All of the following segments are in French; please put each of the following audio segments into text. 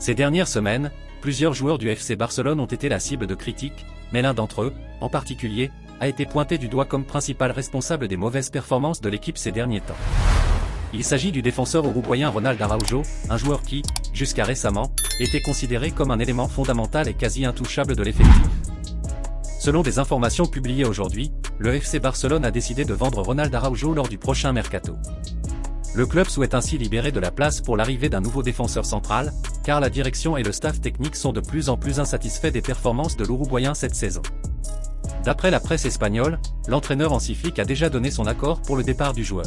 Ces dernières semaines, plusieurs joueurs du FC Barcelone ont été la cible de critiques, mais l'un d'entre eux, en particulier, a été pointé du doigt comme principal responsable des mauvaises performances de l'équipe ces derniers temps. Il s'agit du défenseur uruguayen Ronald Araujo, un joueur qui, jusqu'à récemment, était considéré comme un élément fondamental et quasi intouchable de l'effectif. Selon des informations publiées aujourd'hui, le FC Barcelone a décidé de vendre Ronald Araujo lors du prochain mercato. Le club souhaite ainsi libérer de la place pour l'arrivée d'un nouveau défenseur central, car la direction et le staff technique sont de plus en plus insatisfaits des performances de l'Uruguayen cette saison. D'après la presse espagnole, l'entraîneur Hansi Flick a déjà donné son accord pour le départ du joueur.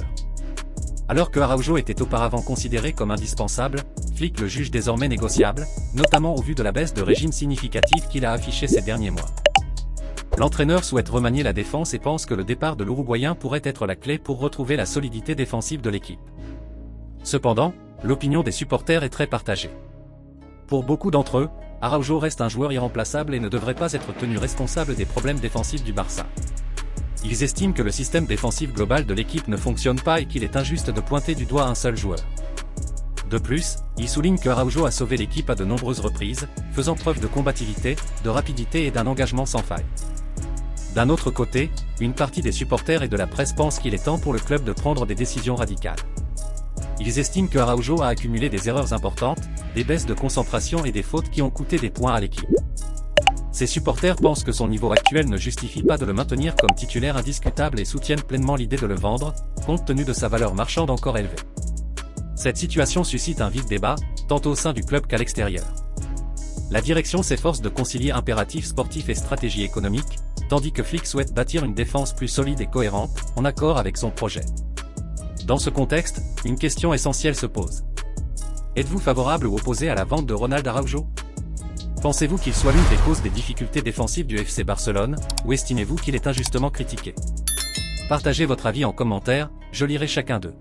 Alors que Araujo était auparavant considéré comme indispensable, Flick le juge désormais négociable, notamment au vu de la baisse de régime significative qu'il a affichée ces derniers mois. L'entraîneur souhaite remanier la défense et pense que le départ de l'Uruguayen pourrait être la clé pour retrouver la solidité défensive de l'équipe. Cependant, l'opinion des supporters est très partagée. Pour beaucoup d'entre eux, Araujo reste un joueur irremplaçable et ne devrait pas être tenu responsable des problèmes défensifs du Barça. Ils estiment que le système défensif global de l'équipe ne fonctionne pas et qu'il est injuste de pointer du doigt un seul joueur. De plus, ils soulignent que Araujo a sauvé l'équipe à de nombreuses reprises, faisant preuve de combativité, de rapidité et d'un engagement sans faille. D'un autre côté, une partie des supporters et de la presse pense qu'il est temps pour le club de prendre des décisions radicales. Ils estiment que Araujo a accumulé des erreurs importantes, des baisses de concentration et des fautes qui ont coûté des points à l'équipe. Ces supporters pensent que son niveau actuel ne justifie pas de le maintenir comme titulaire indiscutable et soutiennent pleinement l'idée de le vendre, compte tenu de sa valeur marchande encore élevée. Cette situation suscite un vif débat, tant au sein du club qu'à l'extérieur. La direction s'efforce de concilier impératifs sportifs et stratégie économique, tandis que Flick souhaite bâtir une défense plus solide et cohérente, en accord avec son projet. Dans ce contexte, une question essentielle se pose. Êtes-vous favorable ou opposé à la vente de Ronald Araujo? Pensez-vous qu'il soit l'une des causes des difficultés défensives du FC Barcelone, ou estimez-vous qu'il est injustement critiqué? Partagez votre avis en commentaire, je lirai chacun d'eux.